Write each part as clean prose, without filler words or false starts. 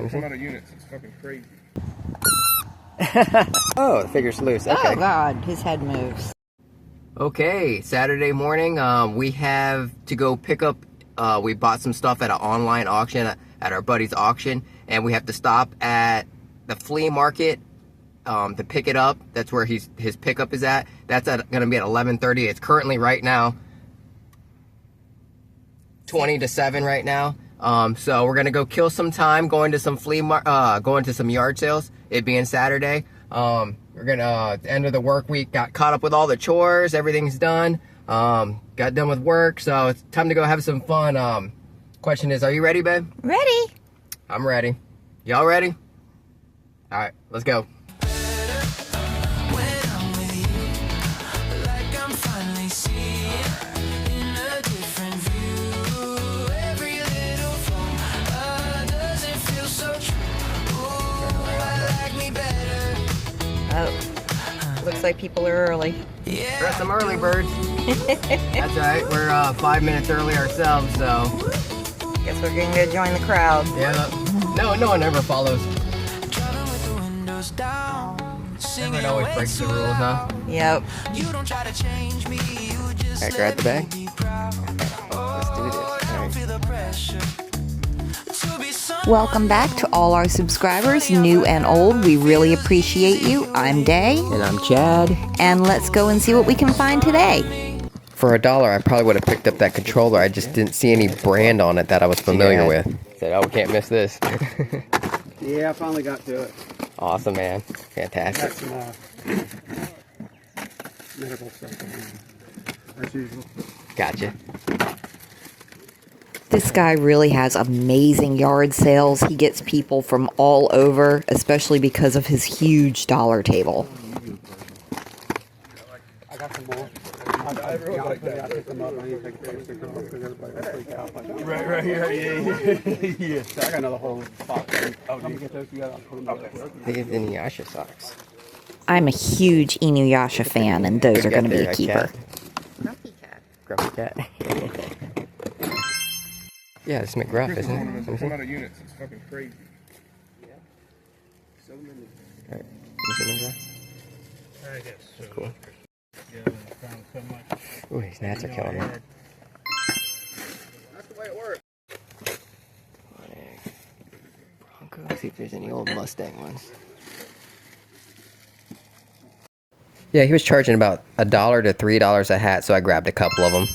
The amount of units, it's fucking crazy. Oh, the figure's loose. Okay. Oh God, his head moves. Okay, Saturday morning, we have to go pick up, we bought some stuff at an online auction, at our buddy's auction, and we have to stop at the flea market to pick it up. That's where his pickup is at. That's going to be at 11:30. It's currently right now 20 to 7 right now. So we're going to go kill some time going to some going to some yard sales, it being Saturday. We're gonna at the end of the work week, got caught up with all the chores, everything's done, got done with work, so it's time to go have some fun. Question is, are you ready, babe? Ready? I'm ready. Y'all ready? All right, let's go. Oh, looks like people are early. We're some early birds. That's right. We're 5 minutes early ourselves, so. Guess we're gonna go join the crowd. Yeah. No one ever follows. Everyone always breaks the rules, huh? Yep. Alright, grab the bag. Let's do this. All right. Welcome back to all our subscribers, new and old. We really appreciate you. I'm Day. And I'm Chad. And let's go and see what we can find today. For $1, I probably would have picked up that controller. I just didn't see any brand on it that I was familiar with. Said, oh, we can't miss this. Yeah, I finally got to it. Awesome, man. Fantastic. Got some medical stuff as usual. Gotcha. This guy really has amazing yard sales. He gets people from all over, especially because of his huge dollar table. I got some more. I picked them up. I need to take a picture because everybody will freak out. Right here. Yeah. So I got another whole box. I'm going to get those together. I'll put them together. They get the Inuyasha socks. I'm a huge Inuyasha fan, and those are going to be a keeper. Grumpy cat. Yeah, it's McGruff, isn't it? The amount of units, it's fucking crazy. Yeah. So many. Alright, you see McGruff? I guess so. Cool. Yeah, I found so much. Ooh, these gnats are killing me. That's the way it works. Bronco, see if there's any old Mustang ones. Yeah, he was charging about $1 to $3 a hat, so I grabbed a couple of them.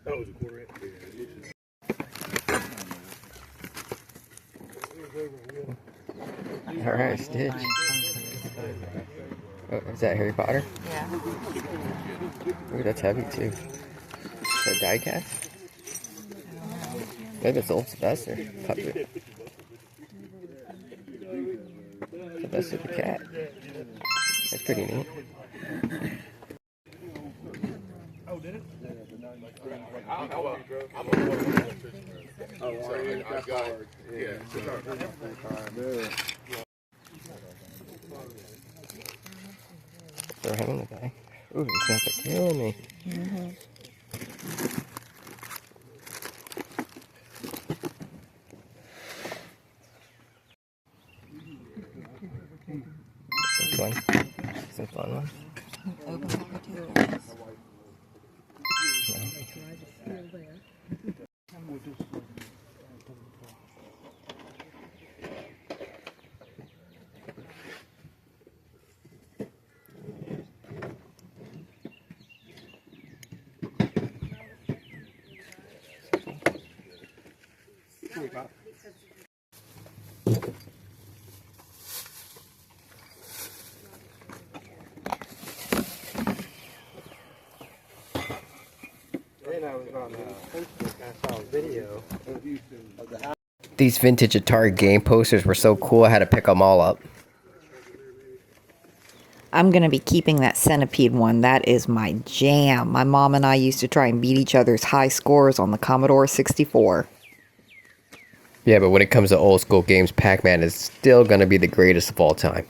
That was a quarter inch. Alright, Stitch. Oh, is that Harry Potter? Yeah. Ooh, that's heavy too. Is that die cast? Maybe it's old Sylvester. Puppet. Sylvester the cat. That's pretty neat. Oh, did it? Throw him in the bag. Ooh, these gnats are killing me. Some fun ones. I was on Facebook and I saw a video of the house. These vintage Atari game posters were so cool, I had to pick them all up. I'm going to be keeping that Centipede one. That is my jam. My mom and I used to try and beat each other's high scores on the Commodore 64. Yeah, but when it comes to old school games, Pac-Man is still going to be the greatest of all time.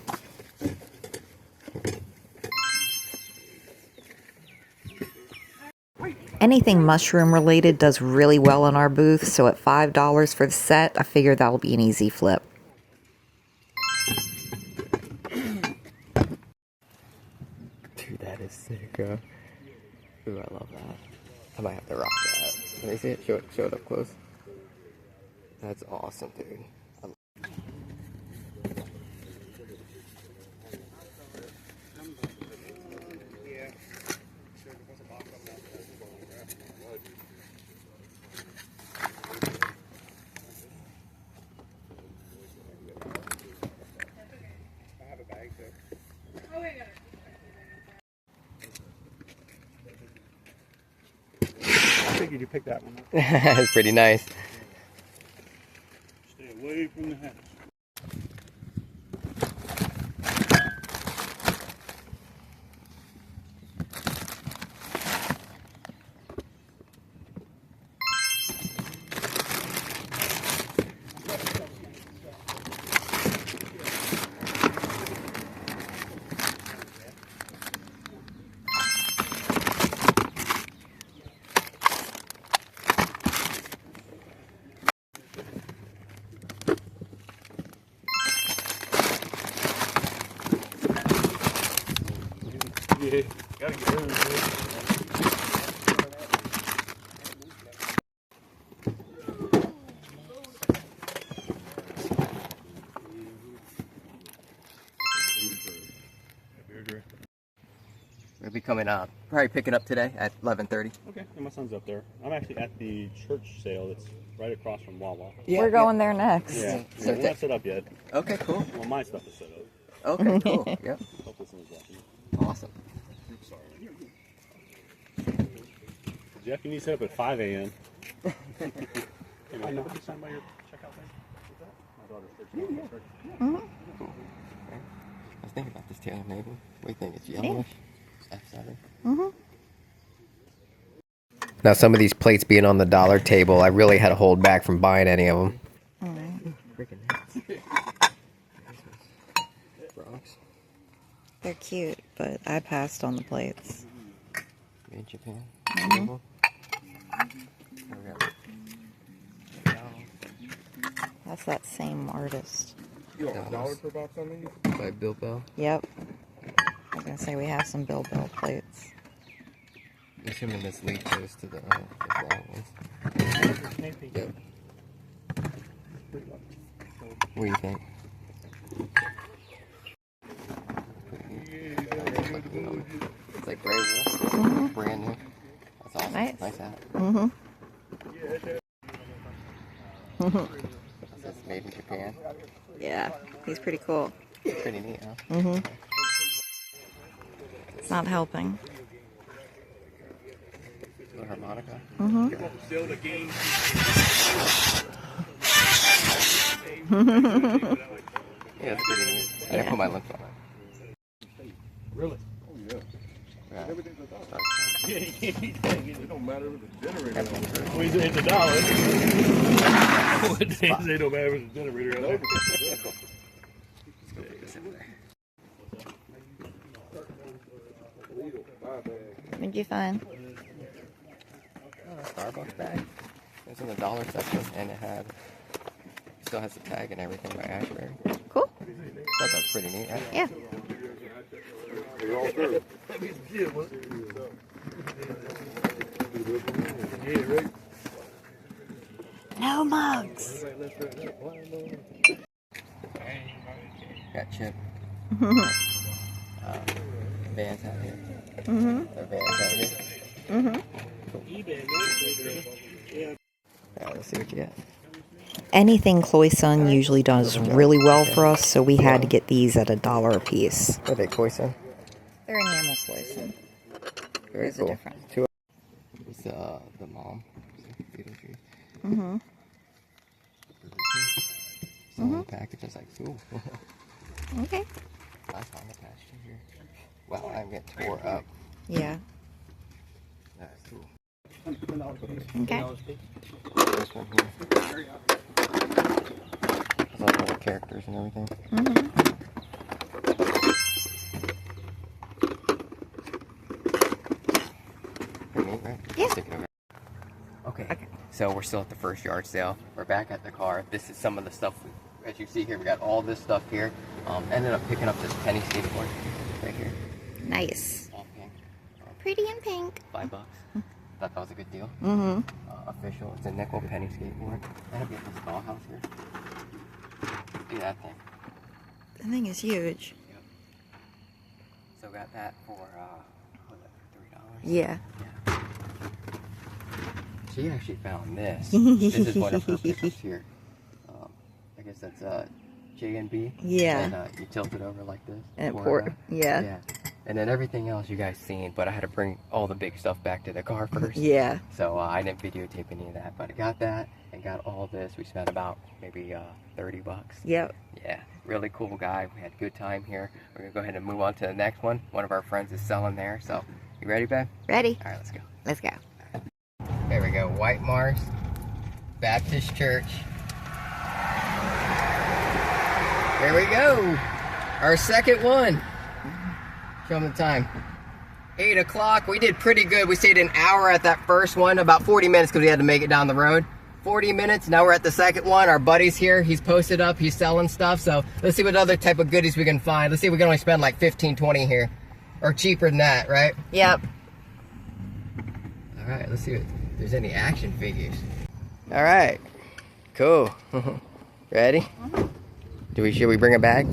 Anything mushroom related does really well in our booth, so at $5 for the set, I figure that'll be an easy flip. Dude, that is sick, huh? Ooh, I love that. I might have to rock that. Let me see it. Show it up close. That's awesome, dude. I figured you picked that one up. It's pretty nice. Stay away from the house. Yeah, gotta get rid of it. We'll be coming up. Probably picking up today at 11:30. Okay, and my son's up there. I'm actually at the church sale that's right across from Wawa. We're going there next. Yeah, So we're not set up yet. Okay, cool. Well, my stuff is set up. Okay, cool. Yep. Hope this one's watching. Awesome. Sorry. Jeff, you need to set up at 5 a.m. Hey, man, can I put this sign by your checkout thing? My daughter's 13. Cool. Okay. I was thinking about this tail, maybe. What do you think? It's yellowish? It's F7. Now, some of these plates being on the dollar table, I really had to hold back from buying any of them. Freaking nuts. Rocks. They're cute, but I passed on the plates. Made in Japan. There we go. That's that same artist. You want $1 per box on these? By Bill Bell. Yep. I was going to say we have some Bill Bell plates. I'm assuming this lead goes to the long ones. Yep. What do you think? It's like gray wool. Brand new. That's awesome. Nice. Nice hat. That's made in Japan. Yeah, he's pretty cool. Pretty neat, huh? It's not helping. The harmonica. Still the game. Yeah, it's pretty neat. I didn't put my lips on it. Really? Yeah. It don't matter if the generator. Well, it's $1. They don't matter if it's a generator. Let's go put this in there. What'd you find? Starbucks bag. It's in the dollar section, and it still has the tag and everything by Ashbury. Cool. Thought that was pretty neat, right? Yeah. No mugs. Got Chip. Vans out here. Vans out here. Yeah, let's see what you got. Anything Chloe Sun usually does really well for us, so we had to get these at $1 a piece. What are they, Koi Sun? They're enamel Chloe Sun. Very There's a cool. difference. Two. the mom. Beetlejuice. Mm-hmm. Still in the package. I was like, ooh. Okay. I found the package here. Wow, I'm getting tore up. Yeah. That's cool. Okay. This one here. Has all the characters and everything. Mm-hmm. Pretty neat, right? Yeah. Stick it over. Okay. So we're still at the first yard sale. We're back at the car. This is some of the stuff. As you see here, we got all this stuff here. Ended up picking up this penny skateboard right here. Nice. All pink. Pretty in pink. $5. Thought that was a good deal. Mm-hmm. Official. It's a nickel penny skateboard. And I'll get this dollhouse here. Look at that thing. The thing is huge. Yep. So got that for what was that, $3? Yeah. She actually found this. This is one of her pickups here. I guess that's J&B. Yeah. And you tilt it over like this. And pour it pour. out. Yeah. Yeah. And then everything else you guys seen, but I had to bring all the big stuff back to the car first. Yeah. So I didn't videotape any of that, but I got that and got all this. We spent about maybe $30. Yep. Yeah, really cool guy. We had a good time here. We're gonna go ahead and move on to the next one. One of our friends is selling there. So, you ready, babe? Ready? All right, let's go. Let's go. There we go. White Mars Baptist Church. There we go. Our second one. Show them the time. 8 o'clock. We did pretty good. We stayed an hour at that first one, about 40 minutes because we had to make it down the road. 40 minutes. Now we're at the second one. Our buddy's here. He's posted up. He's selling stuff. So let's see what other type of goodies we can find. Let's see if we can only spend like 15, 20 here. Or cheaper than that, right? Yep. All right, let's see if there's any action figures. All right, cool. Ready? Should we bring a bag?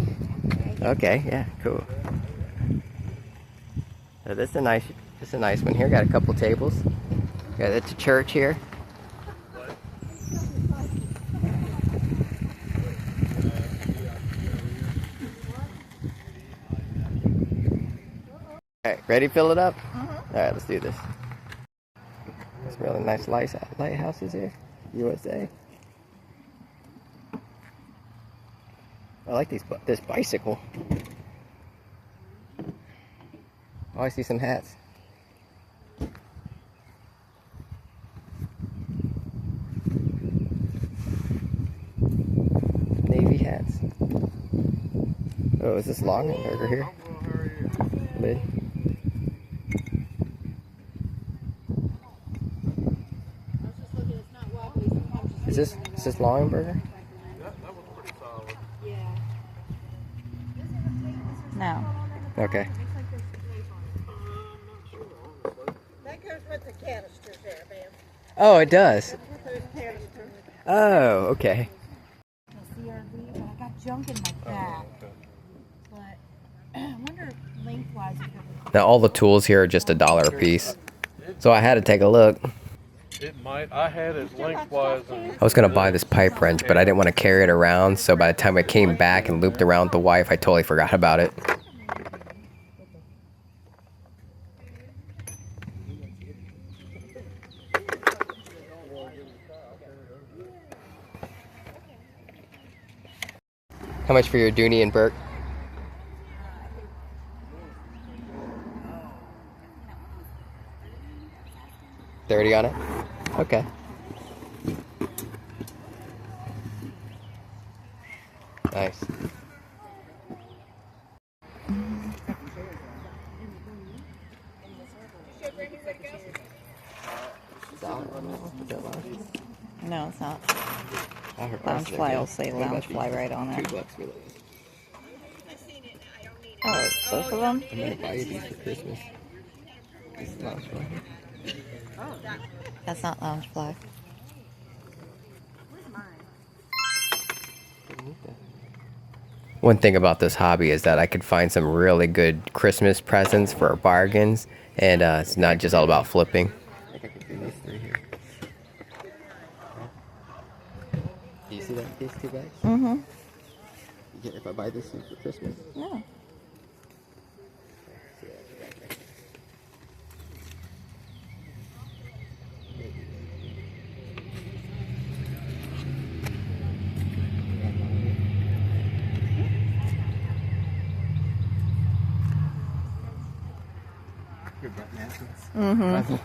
Okay, yeah, cool. So this is a nice one here. Got a couple tables. Got it's a church here. All right, ready to fill it up? All right, let's do this. There's really nice lighthouses here. USA. I like this bicycle. Oh, I see some hats. Navy hats. Oh, is this Longaberger here? Lid. Is this Longaberger? No. Okay. That goes with the canisters there, man. Oh, it does. Those canisters. Oh, okay. CRV, but I got junk in my back. But I wonder if lengthwise it would. Now all the tools here are just $1 a piece. So I had to take a look. It might. I had it lengthwise. And I was gonna buy this pipe wrench, but I didn't want to carry it around. So by the time I came back and looped around with the wife, I totally forgot about it. How much for your Dooney and Burke? $30 on it? Okay. Nice. No, it's not. Loungefly Loungefly will say Loungefly right on it. $2 for those. Oh, it's both of them? I'm gonna buy you these for Christmas. This is Loungefly. That's not Loungefly. One thing about this hobby is that I could find some really good Christmas presents for bargains, and it's not just all about flipping. I think I could do these three here. Do you see that? These 2 bags? Mm-hmm. If I buy this for Christmas? No. Mm-hmm.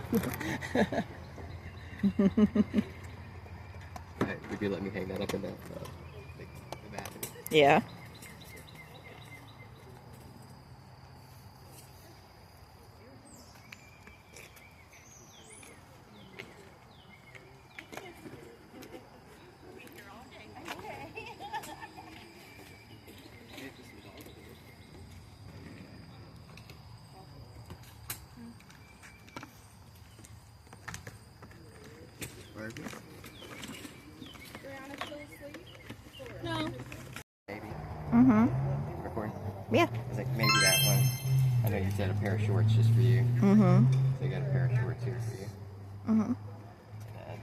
Would you let me hang that up in the bathroom? Yeah. No. Maybe. Mm-hmm. Recording? Yeah. I was like, maybe that one. I know you said a pair of shorts just for you. Mm-hmm. So you got a pair of shorts here for you. Mm-hmm. And then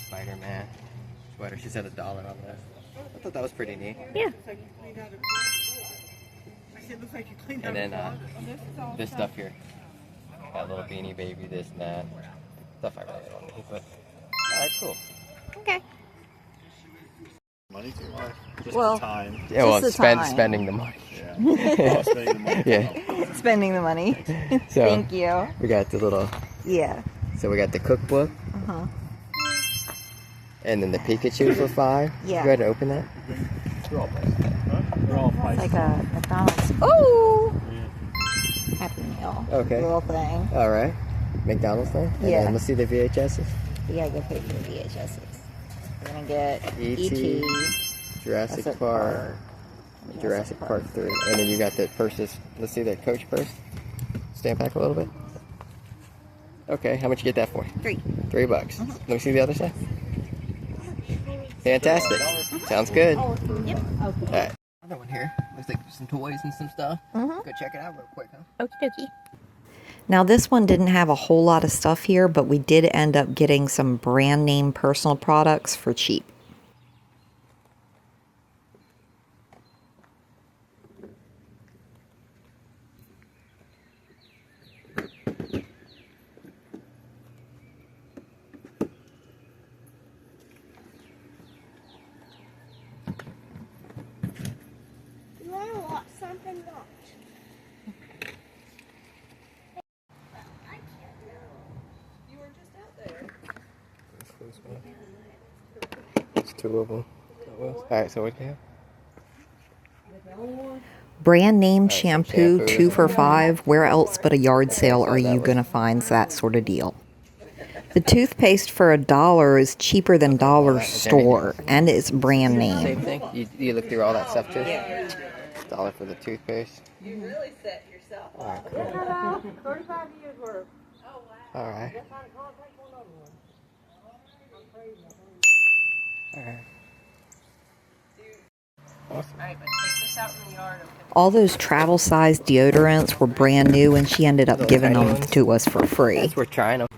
Spider-Man sweater. She said $1 on this. I thought that was pretty neat. Yeah. And then this stuff here. Got a little beanie baby, this and that. Stuff I really don't need, but alright, cool. Okay. Money too much. Just Well, the time. Yeah, well, Just the time. spending the money. Yeah. Oh, spending the money. Yeah. Spending the money. So Thank you. we got the little. Yeah. So we got the cookbook, Uh-huh. and then the Pikachu for $5. Yeah. Go ahead and open that. They're all priced. They're all It's priced. like a McDonald's. Ooh! Yeah. Happy Meal. Okay. Little thing. All right. McDonald's thing. And Yeah. then let's see the VHSs. We gotta go pay for the VHSs. We're gonna get E.T., E.T. Jurassic Jurassic Park, Jurassic Park 3, and then you got the purses. Let's see that Coach purse. Stand back a little bit. Okay, how much you get that for? $3. $3. Let me see the other side. Fantastic. Sounds good. All Yep. right. Another one here. Looks like some toys and some stuff. Mhm. Go check it out real quick, huh? Okie dokie. Now this one didn't have a whole lot of stuff here, but we did end up getting some brand name personal products for cheap. You want to watch something? Watch. It's 2 of them. All right, so what do you have? Brand name some shampoo, shampoo. 2 for $5. Where else but a yard sale are you gonna find that sort of deal? The toothpaste for $1 is cheaper than dollar store, and it's brand Same name. thing? You look through all that stuff too? Yeah. $1 for the toothpaste. You really set yourself All right, cool. 35 years worth. All right. All right. Awesome. All those travel-sized deodorants were brand new, and she ended up Little giving tiny them ones. to us for free. That's worth trying them.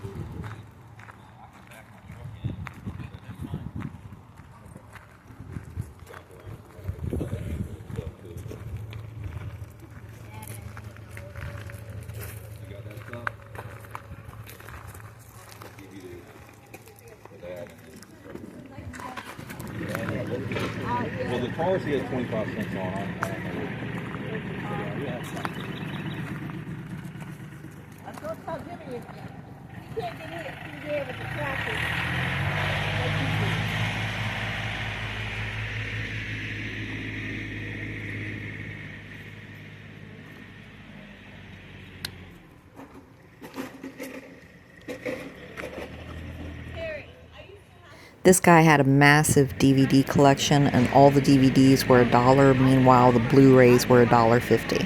Well, the cars he has 25 cents on. I don't know. Yeah. That's what I'm giving you. You can't get it through there with the tractor. This guy had a massive DVD collection, and all the DVDs were $1. Meanwhile, the Blu-rays were $1.50.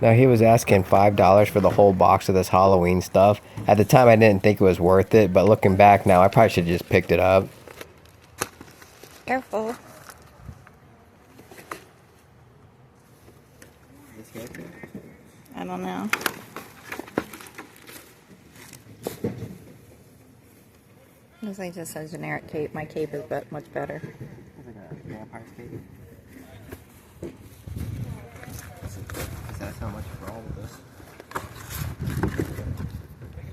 Now he was asking $5 for the whole box of this Halloween stuff. At the time I didn't think it was worth it, but looking back now I probably should have just picked it up. Careful. I don't know. Looks like just a generic cape. My cape is much better. It's like a vampire's cape. That's how much for all of this.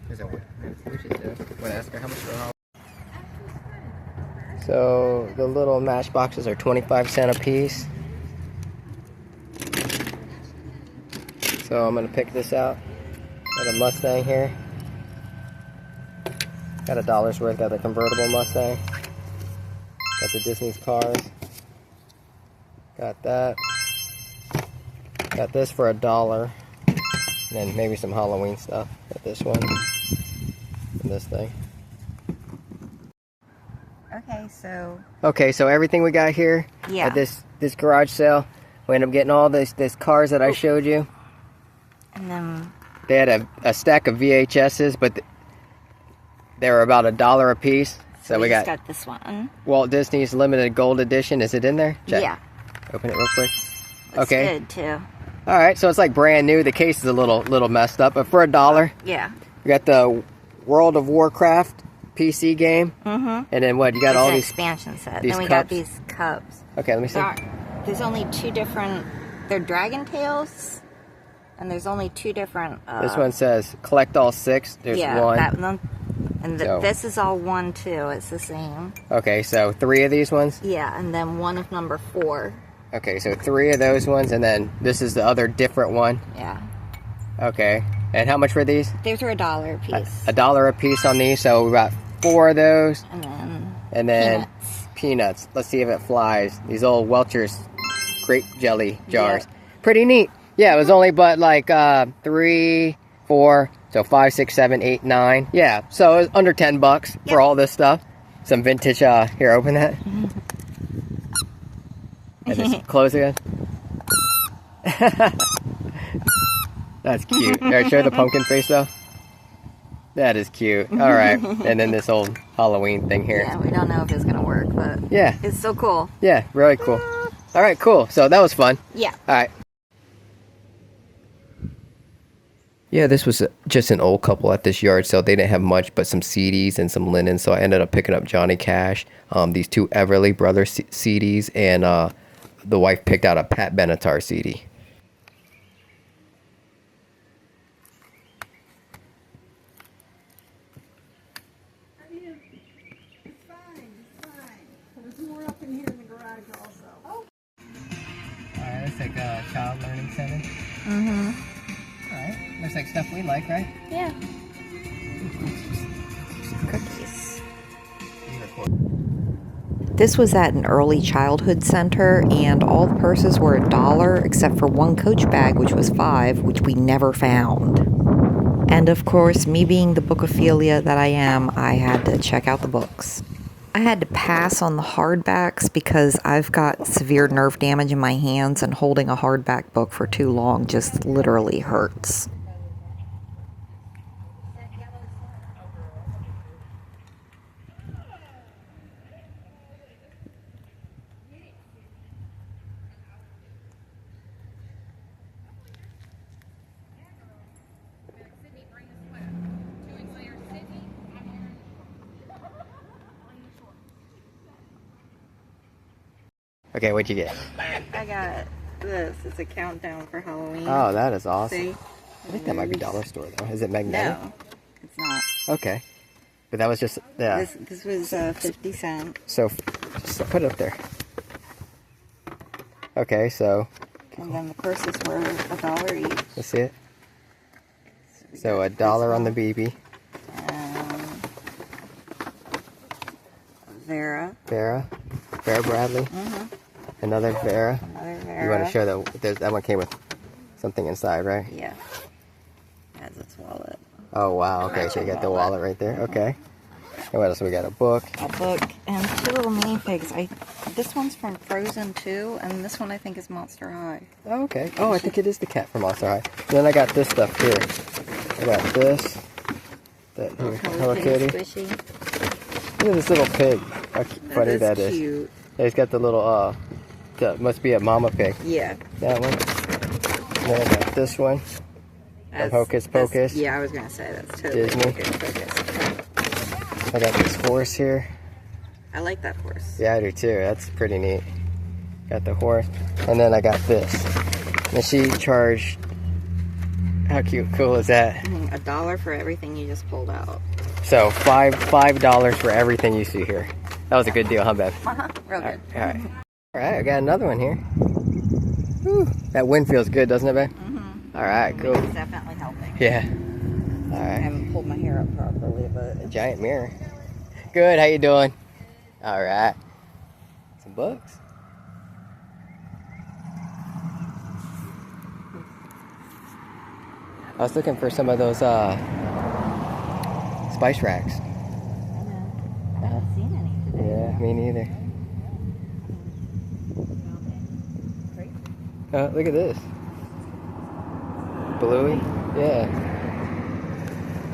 Is that what we should do? Want to ask her how much for all? So the little matchboxes are 25 cents a piece. So I'm gonna pick this out. Got a Mustang here. Got $1 worth. Got the convertible Mustang. Got the Disney's cars. Got that. Got this for $1. And then maybe some Halloween stuff. Got this one. And this thing. Okay, so everything we got here at this garage sale, we ended up getting all this cars that I showed you. And then they had a stack of VHSs, but they were about $1 a piece. So we got this one. Walt Disney's limited gold edition. Is it in there? Check. Yeah. Open it real quick. Looks okay. good too. All right, so it's like brand new. The case is a little messed up, but for $1, yeah. We got the World of Warcraft PC game. Mm-hmm. And then what? You got all these expansion set. These then we cups? got these cups. Okay, let me see. There's only 2 different. They're Dragon Tails, and there's only 2 different. This one says collect all 6. There's one. That one. And this is all 1 too. It's the same. Okay, so 3 of these ones. Yeah, and then 1 of number 4. Okay, so 3 of those ones, and then this is the other different one. Yeah. Okay, and how much were these? These are $1 a piece. $1 a piece on these, so we got 4 of those. And then peanuts. Let's see if it flies. These old Welch's grape jelly jars. Yeah. Pretty neat. Yeah, it was only but like 3, 4, so 5, 6, 7, 8, 9. Yeah, so it was under $10 for all this stuff. Some vintage. Here, open that. And just close it again. That's cute. All right, show the pumpkin face though. That is cute. All right, and then this old Halloween thing here. Yeah, we don't know if it's gonna work, but yeah, it's so cool. Yeah, really cool. All right, cool. So that was fun. Yeah. All right. Yeah, this was just an old couple at this yard sale. They didn't have much but some CDs and some linen, so I ended up picking up Johnny Cash, these 2 Everly Brothers CDs, and the wife picked out a Pat Benatar CD. It's fine. There's more up in here in the garage also. Oh. Alright, looks like a child learning center. Mm-hmm. Alright, looks like stuff we like, right? Yeah. Cookies. This was at an early childhood center, and all the purses were $1 except for 1 Coach bag, which was $5, which we never found. And of course, me being the bookophilia that I am, I had to check out the books. I had to pass on the hardbacks because I've got severe nerve damage in my hands, and holding a hardback book for too long just literally hurts. Okay, what'd you get? I got this. It's a countdown for Halloween. Oh, that is awesome. See? I think that might be dollar store though. Is it magnetic? No, it's not. Okay. But that was just, yeah. This was 50 cents. So, just put it up there. Okay, so. And then the purses were $1 each. Let's see it. So $1 on the BB. Vera Bradley. Mm-hmm. Another Vera. Another Vera. You want to show that one came with something inside, right? Yeah. Has its wallet. Oh wow. Okay, so you got the wallet right there. Okay. And what else? We got a book. A book and 2 little mini pigs. I This one's from Frozen 2, and this one I think is Monster High. Oh, okay. Oh, I think it is the cat from Monster High. Then I got this stuff here. I got this. That here, Hello Kitty. Squishy. Look at this little pig. How funny that is. Cute. Yeah, he's got the little, that must be a mama pig. Yeah. That one. And then I got this one. From Hocus Pocus. Yeah, I was gonna say that's totally Disney. Hocus Pocus. I got this horse here. I like that horse. Yeah, I do too. That's pretty neat. Got the horse. And then I got this. And she charged... How cool is that? $1 for everything you just pulled out. So, $5 for everything you see here. That was a good deal, huh, Bev? Real good. Alright. Alright, I got another one here. Whew. That wind feels good, doesn't it, Bev? Alright, cool. It's definitely helping. Yeah. I Alright. haven't pulled my hair up properly, but... A giant mirror. Good, how you doing? Alright. Some books. I was looking for some of those spice racks. I haven't seen any today. Yeah, me neither. Look at this. Bluey? Yeah.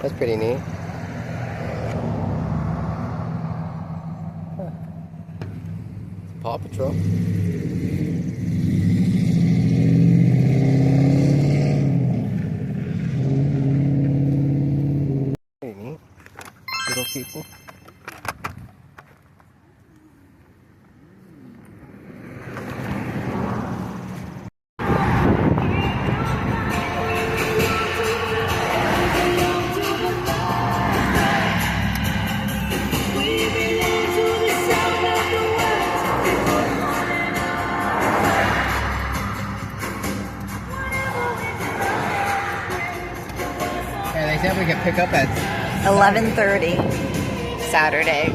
That's pretty neat. Huh. Paw Patrol. Pretty neat. Little people. Yeah, they said we could pick up at 11:30 Saturday.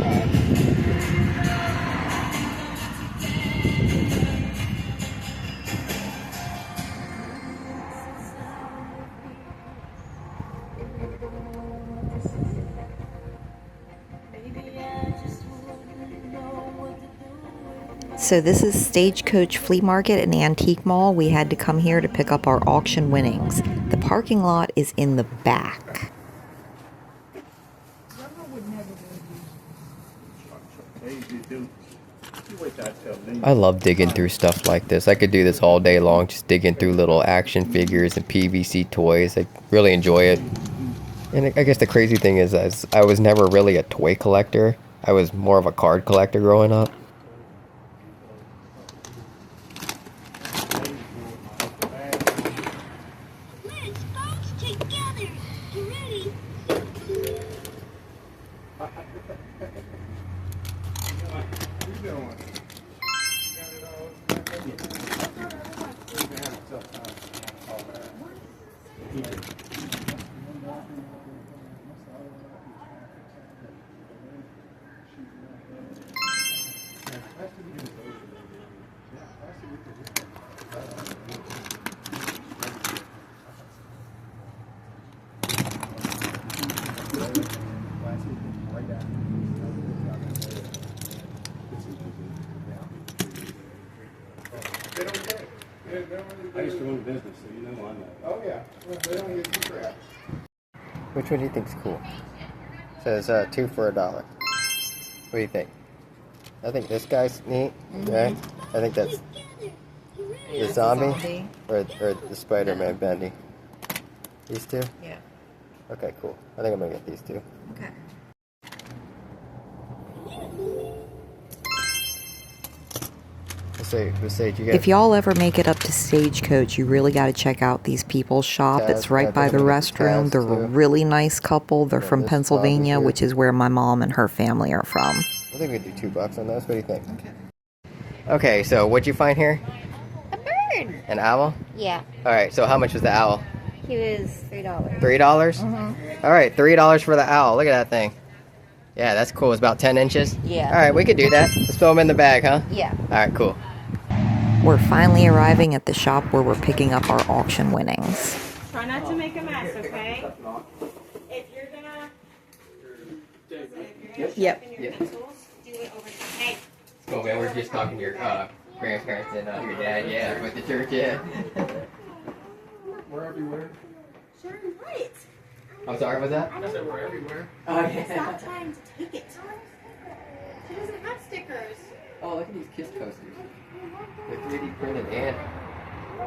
So this is Stagecoach Flea Market and Antique Mall. We had to come here to pick up our auction winnings. The parking lot is in the back. I love digging through stuff like this. I could do this all day long, just digging through little action figures and PVC toys. I really enjoy it. And I guess the crazy thing is I was never really a toy collector. I was more of a card collector growing up. Let's bounce together. You ready? I used to run a business, so you know I know. Oh, yeah. Well, they don't get too crap. Which one do you think's cool? Says 2 for $1. What do you think? I think this guy's neat, right? I think that's the zombie or the Spider-Man Bendy. These two? Yeah. Okay, cool. I think I'm gonna get these two. Okay. Let's say you get. If y'all ever make it up to Stagecoach, you really got to check out these people's shop. Taz, It's right yeah, by the definitely restroom. Taz, They're too. a really nice couple. They're Yeah, from this Pennsylvania, Bobby, which is where my mom and her family are from. I think we could do $2 on those. What do you think? Okay. Okay, so what'd you find here? A bird. An owl? Yeah, All right. So how much was the owl? he was $3. $3. All right, $3 for the owl. Look at that thing. Yeah, that's cool. It's about 10 inches. Yeah. All right, we could do that. Let's throw them in the bag, huh? Yeah. All right, cool. We're finally arriving at the shop where we're picking up our auction winnings. Try not to make a mess, okay? If you're gonna, Yep. your pencils, do it over time. Hey, Oh man, we're just talking to your grandparents and your dad, yeah, with the church, yeah. We're everywhere. Sure, right. I'm sorry, what's that? I said we're everywhere. Oh It's yeah. not trying to take it. She doesn't have stickers. Oh, look at these Kiss coasters. They're 3D printed and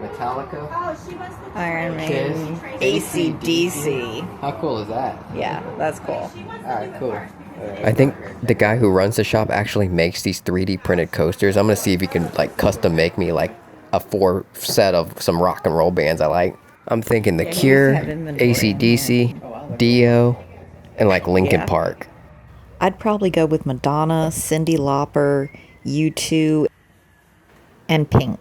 Metallica. Oh, she wants the Iron Kiss. Maiden, ACDC. How cool is that? Yeah, that's cool. Alright, cool. I think the guy who runs the shop actually makes these 3D printed coasters. I'm gonna see if he can like custom make me like a 4 set of some rock and roll bands I like. I'm thinking The Yeah, he used Cure, to have inventory in ACDC, Dio, and like Linkin Yeah. Park. I'd probably go with Madonna, Cyndi Lauper, U2, and Pink.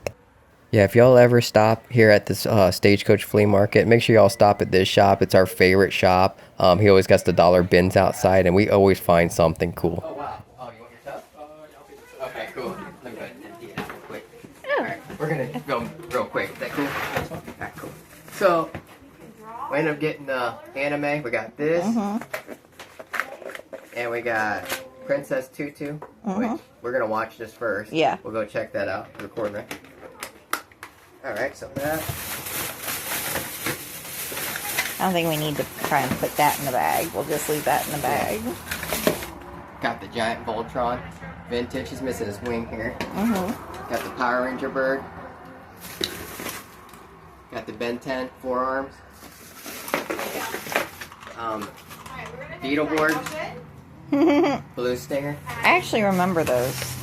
Yeah, if y'all ever stop here at this Stagecoach Flea Market, make sure y'all stop at this shop. It's our favorite shop. He always got the dollar bins outside, and we always find something cool. Oh, wow. Oh, you want your tub? Okay, cool. Let me go ahead and empty it out real quick. Alright, we're going to go real quick. Is that cool? Alright, cool. So, we ended up getting the anime. We got this. And we got Princess Tutu. Which we're going to watch this first. Yeah. We'll go check that out. Record that. Alright, so that. I don't think we need to try and put that in the bag. We'll just leave that in the bag. Got the giant Voltron. Vintage. He's missing his wing here. Mm-hmm. Got the Power Ranger bird. Got the Ben 10 forearms. Beetleborg. Blue Stinger. I actually remember those.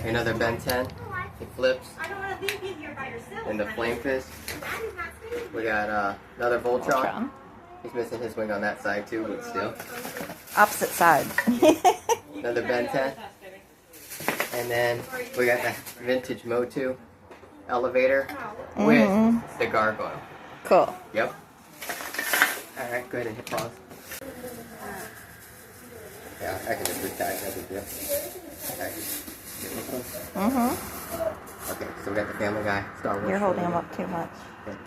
Another Ben 10. He flips. I don't want to leave you here by yourself. And the Flame Fist. Daddy's not staying. We got another Voltron. Voltron. He's missing his wing on that side too, but still. Opposite sides. Another Ben 10. And then we got the vintage Motu elevator with the gargoyle. Cool. Yep. Alright, go ahead and hit pause. Yeah, I can just retire, no big deal. Alright. Okay, so we got the Family Guy, Star Wars. You're holding them up too much. Okay.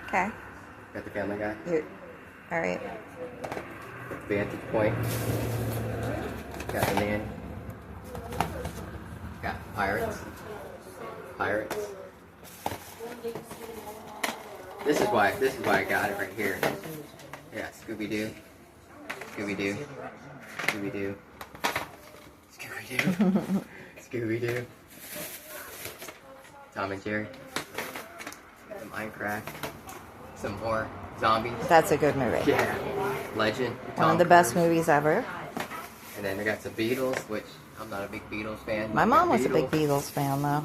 Okay. Got the Family Guy. You're, all right. Vantage Point. Got the Nanny. Got Pirates. Pirates. This is why I got it right here. Yeah, Scooby-Doo. Scooby-Doo. Scooby-Doo. Scooby-Doo. Scooby-Doo. Tom and Jerry. Some Minecraft. Some more zombies. That's a good movie. Yeah. Legend. One of the best movies ever. And then we got some Beatles, which I'm not a big Beatles fan. My mom was a big Beatles. Beatles fan, though.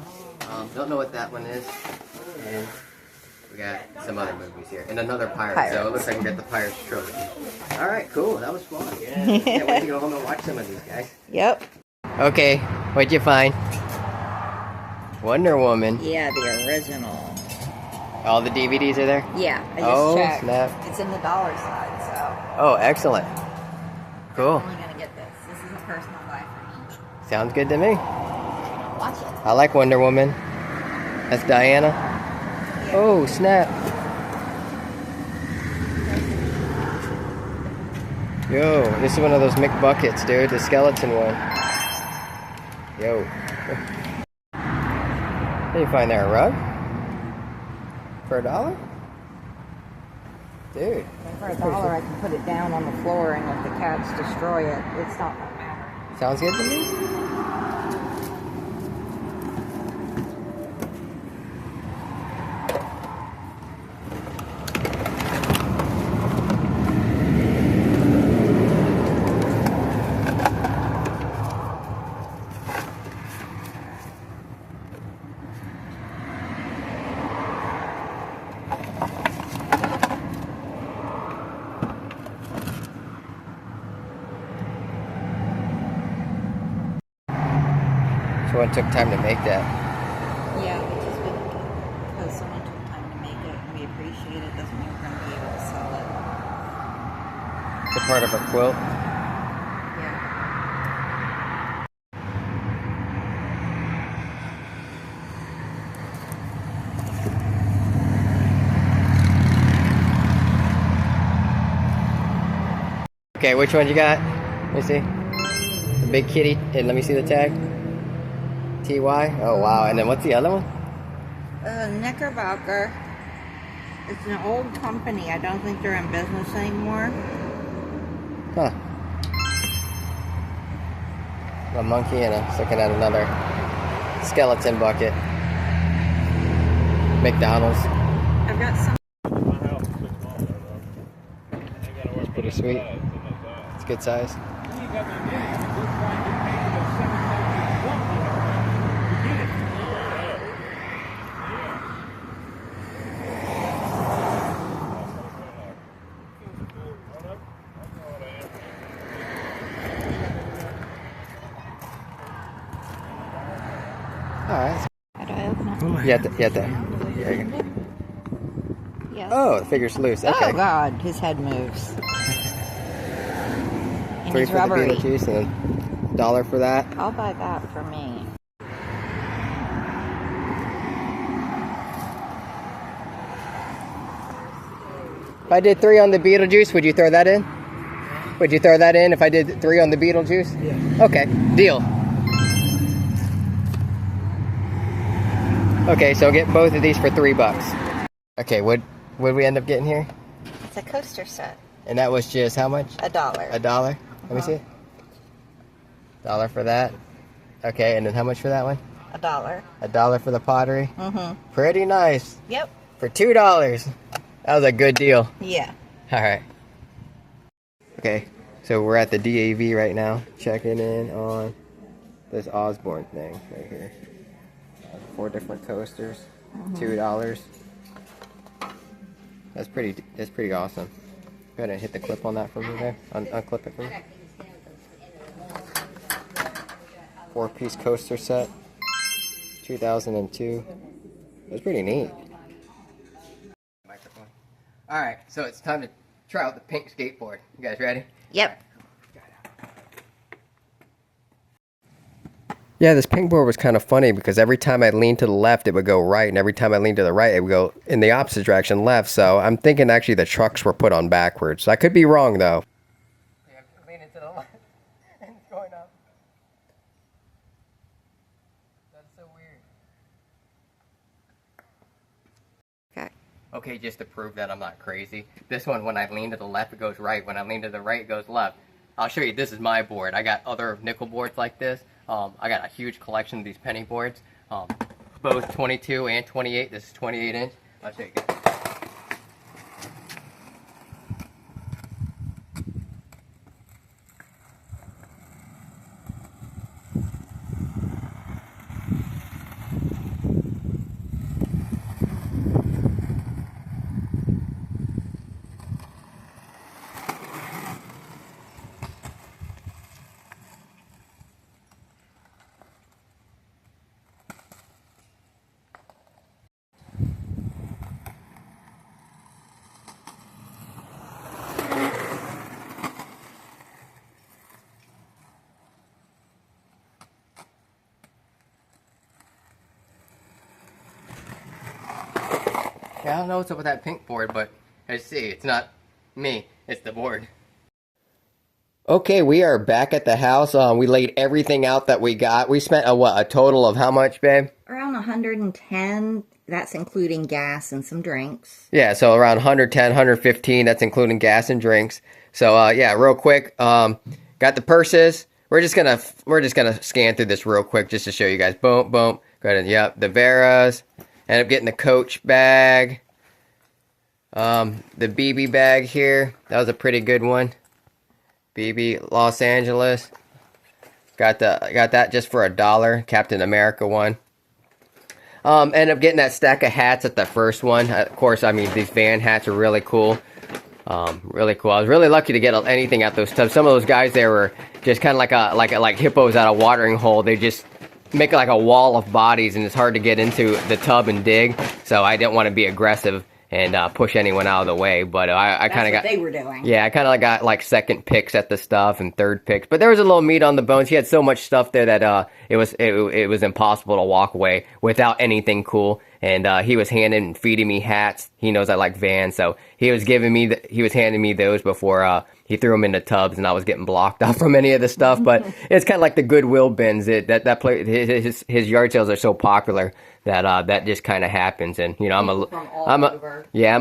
Don't know what that one is. And we got some other movies here. And another Pirates. So it looks like we got the Pirates trilogy. Alright, cool. That was fun. Yeah. Can't wait to go home and watch some of these guys. Yep. Okay, what'd you find? Wonder Woman. Yeah, the original. All the DVDs are there? Yeah, I just Oh, checked. snap. It's in the dollar side, Oh, excellent. Cool. so I'm only gonna get this. This is a personal buy for me. Sounds good to me. Watch it. I like Wonder Woman. That's Diana. Oh, snap. Yo, this is one of those McBuckets, dude. The skeleton one. Yo. How you find that, a rug? For $1? Dude. For $1, I can put it down on the floor, and if the cats destroy it, it's not gonna matter. Sounds good to me. So it took time to make that. Yeah, which is good because someone took time to make it, and we appreciate it. Doesn't mean we're gonna be able to sell it. It's a part of a quilt. Yeah. Okay, which one you got? Let me see. The big kitty. And let me see the tag. TY. Oh wow! And then what's the other one? Knickerbocker. It's an old company. I don't think they're in business anymore. Huh. A monkey and it's looking at another skeleton bucket. McDonald's. I've got some. It's pretty sweet. It's good size. Alright. How do I open it? You have to. There you go. Yes. Oh, the figure's loose. Okay. Oh God, his head moves. And 3 he's for the rubbery. Beetlejuice and $1 for that. I'll buy that for me. If I did 3 on the Beetlejuice, would you throw that in? Would you throw that in if I did 3 on the Beetlejuice? Yeah. Okay, deal. Okay, so get both of these for $3. Okay, what would we end up getting here? It's a coaster set. And that was just how much? $1. $1? Let me see it. $1 for that. Okay, and then how much for that one? $1. $1 for the pottery. Mm-hmm. Pretty nice. Yep. For $2. That was a good deal. Yeah. All right. Okay, so we're at the DAV right now, checking in on this Osborne thing right here. 4 different coasters, $2. That's pretty awesome. Go ahead and hit the clip on that for me there. Unclip it for me. 4-piece coaster set, 2002. That's pretty neat. Microphone. All right, so it's time to try out the pink skateboard. You guys ready? Yep. Yeah, this pink board was kind of funny because every time I leaned to the left, it would go right, and every time I leaned to the right, it would go in the opposite direction, left. So I'm thinking actually the trucks were put on backwards. I could be wrong though. Yeah, leaning to the left, and it's going up. That's so weird. Okay. Okay, just to prove that I'm not crazy. This one, when I lean to the left, it goes right. When I lean to the right, it goes left. I'll show you. This is my board. I got other nickel boards like this. I got a huge collection of these penny boards, both 22 and 28. This is 28 inch. I'll show you guys. Yeah, I don't know what's up with that pink board, but as you see, it's not me, it's the board. Okay, we are back at the house. We laid everything out that we got. We spent a total of how much, babe? Around 110. That's including gas and some drinks. Yeah, so around 110, 115. That's including gas and drinks. So yeah, real quick. Got the purses. We're just gonna scan through this real quick just to show you guys. Boom, boom. Go ahead and yep, the Veras. End up getting the Coach bag. The BB bag here. That was a pretty good one. BB Los Angeles. Got that just for $1. Captain America one. Ended up getting that stack of hats at the first one. Of course, I mean these van hats are really cool. Really cool. I was really lucky to get anything out those tubs. Some of those guys, they were just kind of like hippos out of a watering hole. They just make like a wall of bodies, and it's hard to get into the tub and dig. So I didn't want to be aggressive and push anyone out of the way. But I kind of got, they were doing. yeah, I kind of got like second picks at the stuff and third picks. But there was a little meat on the bones. He had so much stuff there that it was impossible to walk away without anything cool. And he was handing and feeding me hats. He knows I like Vans, so he was handing me those before he threw them into tubs, and I was getting blocked off from any of the stuff. But it's kind of like the Goodwill bins. His yard sales are so popular that just kind of happens. And you know, I'm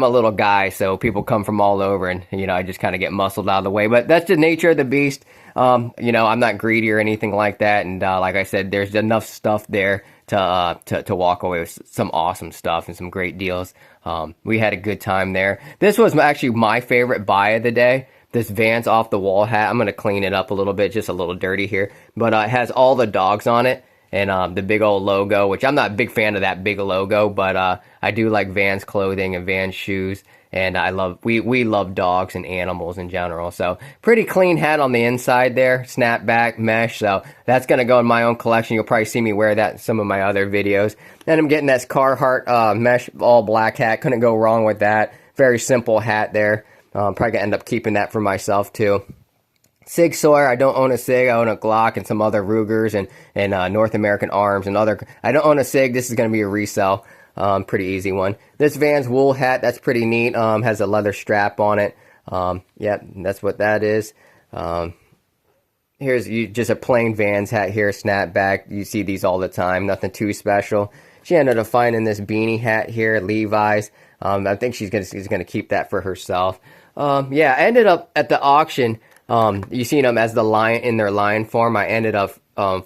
a little guy, so people come from all over, and you know, I just kind of get muscled out of the way. But that's the nature of the beast. You know, I'm not greedy or anything like that. And like I said, there's enough stuff there to walk away with some awesome stuff and some great deals. We had a good time there. This was actually my favorite buy of the day. This Vans off the wall hat. I'm going to clean it up a little bit, just a little dirty here. But it has all the dogs on it and the big old logo, which I'm not a big fan of that big logo, but I do like Vans clothing and Vans shoes. And we love dogs and animals in general. So pretty clean hat on the inside there, snapback mesh. So that's going to go in my own collection. You'll probably see me wear that in some of my other videos. Then I'm getting that Carhartt mesh all black hat. Couldn't go wrong with that. Very simple hat there. Probably going to end up keeping that for myself too. Sig Sauer, I don't own a Sig. I own a Glock and some other Rugers and North American Arms and other. I don't own a Sig. This is going to be a resell. Pretty easy one. This Vans wool hat, that's pretty neat. Has a leather strap on it. Yep, that's what that is. Here's just a plain Vans hat here, snapback. You see these all the time, nothing too special. She ended up finding this beanie hat here, Levi's. I think she's gonna keep that for herself. Yeah, I ended up at the auction. You seen them as the lion in their lion form. I ended up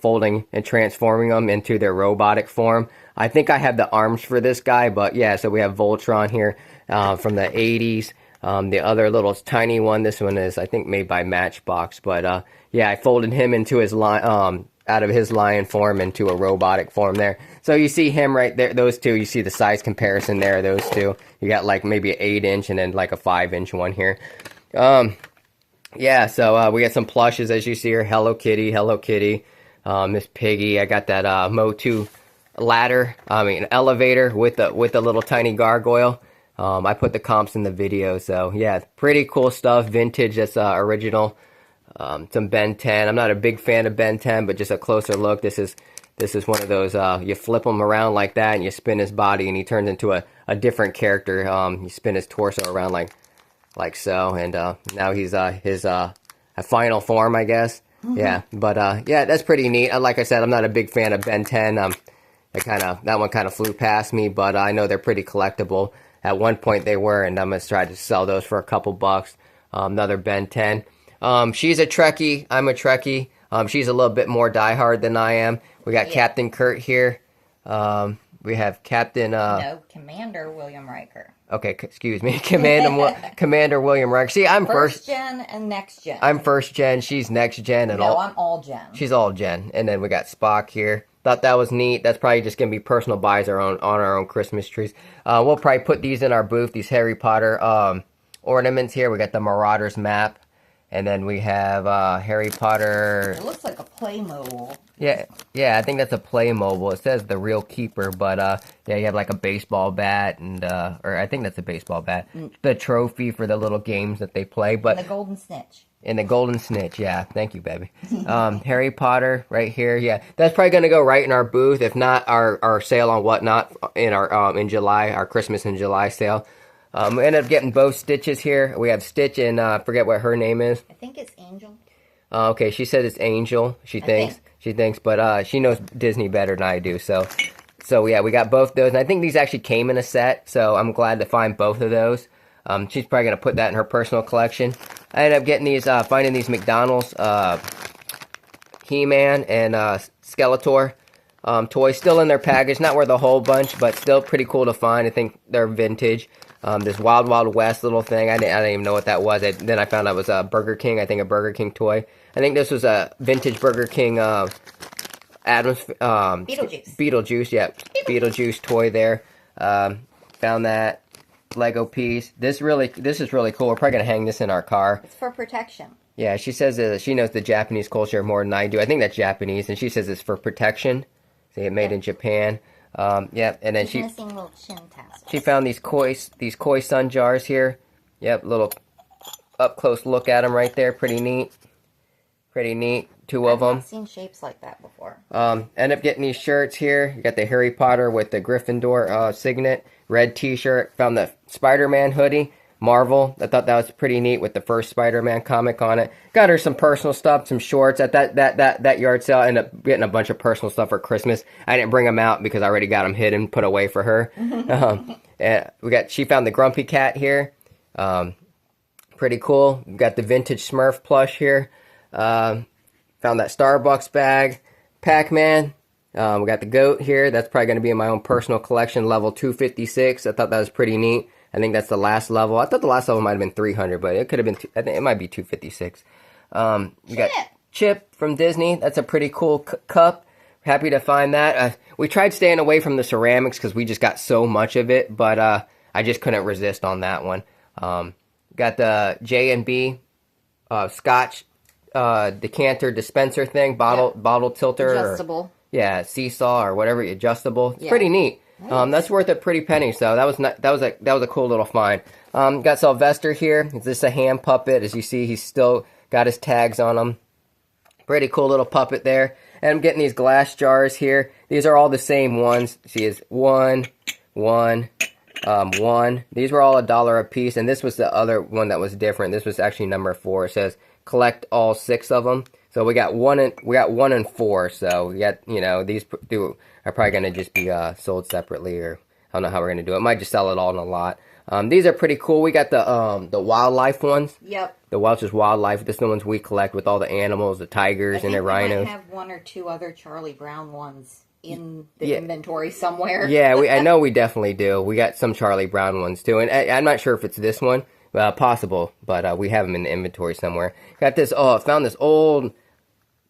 folding and transforming them into their robotic form. I think I have the arms for this guy, but yeah, so we have Voltron here from the 80s. The other little tiny one, this one is, I think, made by Matchbox. But yeah, I folded him into his out of his lion form into a robotic form there. So you see him right there, those two, you see the size comparison there, those two. You got like maybe an 8-inch and then like a 5-inch one here. Yeah, so we got some plushes as you see here. Hello Kitty, Miss Piggy. I got that Motu ladder, elevator with a little tiny gargoyle. I put the comps in the video, so yeah, pretty cool stuff. Vintage, that's original. Some Ben 10. I'm not a big fan of Ben 10, but just a closer look. This is one of those, you flip him around like that and you spin his body and he turns into a different character. You spin his torso around like so, and now he's his final form, I guess. Mm-hmm. Yeah, but yeah, that's pretty neat. Like I said, I'm not a big fan of Ben 10. That one kind of flew past me, but I know they're pretty collectible. At one point they were, and I'm gonna try to sell those for a couple bucks. Another Ben 10. She's a Trekkie. I'm a Trekkie. She's a little bit more diehard than I am. We got Captain Kurt here. We have Captain. No, Commander William Riker. Okay, excuse me, Commander William Riker. See, I'm first gen and next gen. I'm first gen. She's next gen, and I'm all gen. She's all gen, and then we got Spock here. Thought that was neat. That's probably just gonna be personal buys on our own Christmas trees. We'll probably put these in our booth. These Harry Potter ornaments here. We got the Marauders map, and then we have Harry Potter. It looks like a Playmobil. Yeah, I think that's a Playmobil. It says the Real Keeper, but yeah, you have like a baseball bat and or I think that's a baseball bat. The trophy for the little games that they play, but and the Golden Snitch. And the Golden Snitch, yeah. Thank you, baby. Harry Potter right here, yeah. That's probably gonna go right in our booth. If not, our sale on Whatnot in our in July, our Christmas in July sale. We ended up getting both Stitches here. We have Stitch and I forget what her name is. I think it's Angel. Okay, she said it's Angel. She thinks, but she knows Disney better than I do. So yeah, we got both those, and I think these actually came in a set. So I'm glad to find both of those. She's probably gonna put that in her personal collection. I ended up getting these, finding these McDonald's He-Man and Skeletor toys still in their package. Not worth a whole bunch, but still pretty cool to find. I think they're vintage. This Wild Wild West little thing, I didn't even know what that was. Then I found out it was a Burger King. I think a Burger King toy. I think this was a vintage Burger King Adams Beetlejuice, yeah, Beetlejuice toy there. Found that Lego piece. This is really cool. We're probably gonna hang this in our car. It's for protection. Yeah, she says she knows the Japanese culture more than I do. I think that's Japanese, and she says it's for protection. See, it made in Japan. Yep, and then She's missing little chin tassels. she found these koi sun jars here. Yep, little up close look at them right there. Pretty neat. Pretty neat. Two of I've them. not seen shapes like that before. End up getting these shirts here. You got the Harry Potter with the Gryffindor signet. Red t-shirt. Found the Spider-Man hoodie. Marvel. I thought that was pretty neat with the first Spider-Man comic on it. Got her some personal stuff, some shorts at that yard sale. I ended up getting a bunch of personal stuff for Christmas. I didn't bring them out because I already got them hidden, put away for her. She found the Grumpy Cat here. Pretty cool. We got the vintage Smurf plush here. Found that Starbucks bag. Pac-Man. We got the goat here. That's probably going to be in my own personal collection, level 256. I thought that was pretty neat. I think that's the last level. I thought the last level might have been 300, but it could have been, I think it might be 256. You got Chip from Disney. That's a pretty cool cup. Happy to find that. We tried staying away from the ceramics because we just got so much of it, but I just couldn't resist on that one. Got the J&B Scotch decanter dispenser thing, bottle tilter. Adjustable. Seesaw or whatever, adjustable. It's pretty neat. Nice. That's worth a pretty penny. So that was a cool little find. Got Sylvester here. It's just a hand puppet. As you see, he's still got his tags on him. Pretty cool little puppet there. And I'm getting these glass jars here. These are all the same ones. See, it's one. These were all $1 a piece, and this was the other one that was different. This was actually number 4. It says collect all 6 of them. So we got 1 and 4. So we got, these are probably going to just be sold separately, or I don't know how we're going to do it. Might just sell it all in a lot. These are pretty cool. We got the wildlife ones. Yep. The Welch's Wildlife. This is the ones we collect with all the animals, the tigers and the rhinos. I have 1 or 2 other Charlie Brown ones in the inventory somewhere. Yeah, I know we definitely do. We got some Charlie Brown ones too, and I'm not sure if it's this one. Possible, but we have them in the inventory somewhere. Got this. Found this old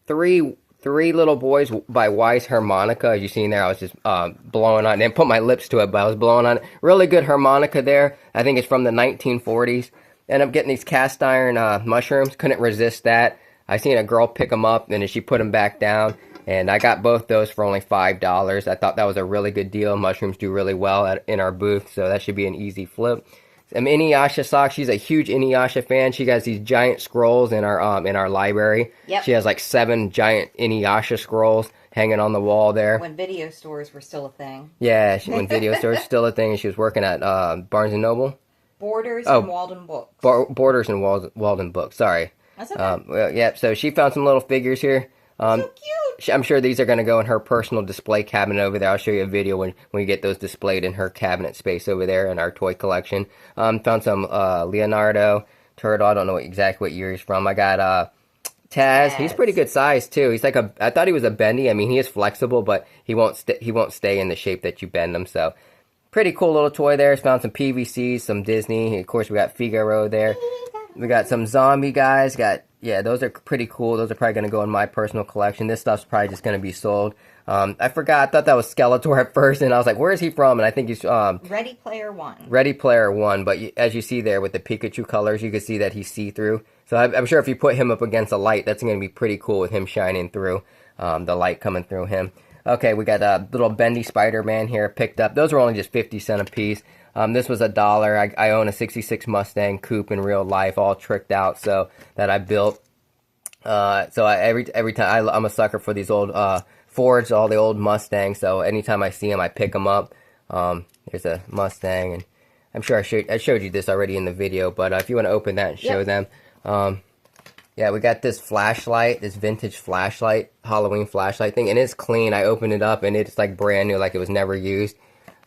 three little boys by Wise harmonica. As you see in there, I was just blowing on it. Didn't put my lips to it, but I was blowing on it. Really good harmonica there. I think it's from the 1940s. Ended up getting these cast iron mushrooms. Couldn't resist that. I seen a girl pick them up, and she put them back down. And I got both those for only $5. I thought that was a really good deal. Mushrooms do really well in our booth, so that should be an easy flip. Some Inuyasha socks. She's a huge Inuyasha fan. She has these giant scrolls in our library. Yep. She has like 7 giant Inuyasha scrolls hanging on the wall there. When video stores were still a thing. Yeah, when video stores were still a thing, and she was working at Barnes & Noble. Borders and Walden Books. Borders and Walden Books. Sorry. That's okay. Yeah, so she found some little figures here. So cute. I'm sure these are going to go in her personal display cabinet over there. I'll show you a video when we get those displayed in her cabinet space over there in our toy collection. Found some Leonardo Turtle. I don't know exactly what year he's from. I got Taz. He's pretty good size too. He's like I thought he was a bendy. I mean, he is flexible, but he won't stay in the shape that you bend him. So pretty cool little toy there. Found some PVCs, some Disney. Of course, we got Figaro there. We got some zombie guys. Those are pretty cool. Those are probably going to go in my personal collection. This stuff's probably just going to be sold. I forgot. I thought that was Skeletor at first, and I was like, where is he from? And I think he's... Ready Player One. Ready Player One, but as you see there with the Pikachu colors, you can see that he's see-through. So I'm sure if you put him up against a light, that's going to be pretty cool with him shining through, the light coming through him. Okay, we got a little bendy Spider-Man here picked up. Those were only just 50 cents a piece. This was $1. I own a 66 Mustang coupe in real life, all tricked out, so that I built. Every time I'm a sucker for these old Fords, all the old Mustangs. So anytime I see them, I pick them up. There's a Mustang, and I'm sure I showed you this already in the video. But if you want to open that and show them, we got this flashlight, this vintage flashlight, Halloween flashlight thing, and it's clean. I opened it up, and it's like brand new, like it was never used.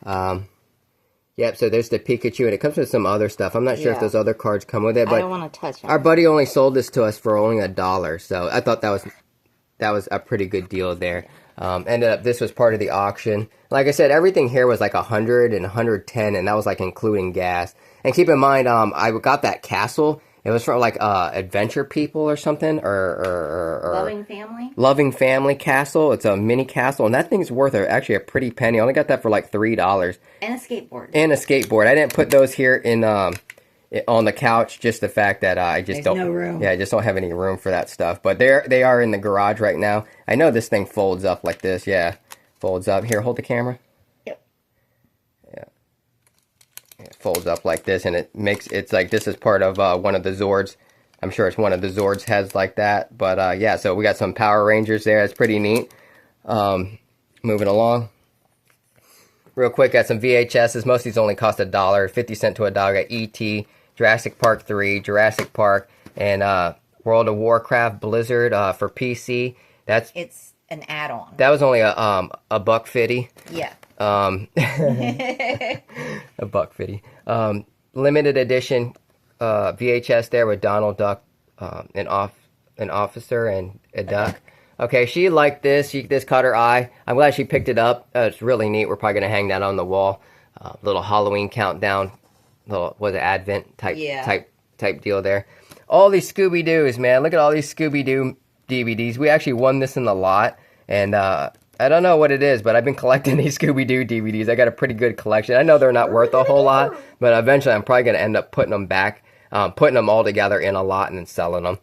So there's the Pikachu, and it comes with some other stuff. I'm not sure if those other cards come with it, but I don't want to touch it. Our buddy only sold this to us for only $1, so I thought that was a pretty good deal there. Ended up, this was part of the auction. Like I said, everything here was like 100 and 110, and that was like including gas. And keep in mind, I got that castle. It was from like Adventure People or something, or Loving Family. Loving Family Castle. It's a mini castle, and that thing's worth actually a pretty penny. I only got that for like $3. And a skateboard. And a skateboard. I didn't put those here in on the couch. Just the fact that I just don't. No room. Yeah, I just don't have any room for that stuff. But they are in the garage right now. I know this thing folds up like this. Yeah, folds up. Here, hold the camera. folds up like this, and it's like this is part of one of the Zords. I'm sure it's one of the Zords heads like that. But yeah, so we got some Power Rangers there. It's pretty neat. Moving along. Real quick, got some VHSs. Most of these only cost $1, 50 cents to $1. Got E.T., Jurassic Park 3, Jurassic Park, and World of Warcraft Blizzard for PC. It's an add-on. That was only a $1.50. Yeah. A $1.50. Limited edition VHS there with Donald Duck, an officer and a duck. Okay, she liked this. This caught her eye. I'm glad she picked it up. It's really neat. We're probably gonna hang that on the wall. Little Halloween countdown. Little Advent type deal there. All these Scooby-Doos, man. Look at all these Scooby-Doo DVDs. We actually won this in the lot, and I don't know what it is, but I've been collecting these Scooby-Doo DVDs. I got a pretty good collection. I know they're not worth a whole lot, but eventually I'm probably going to end up putting them back, putting them all together in a lot and then selling them.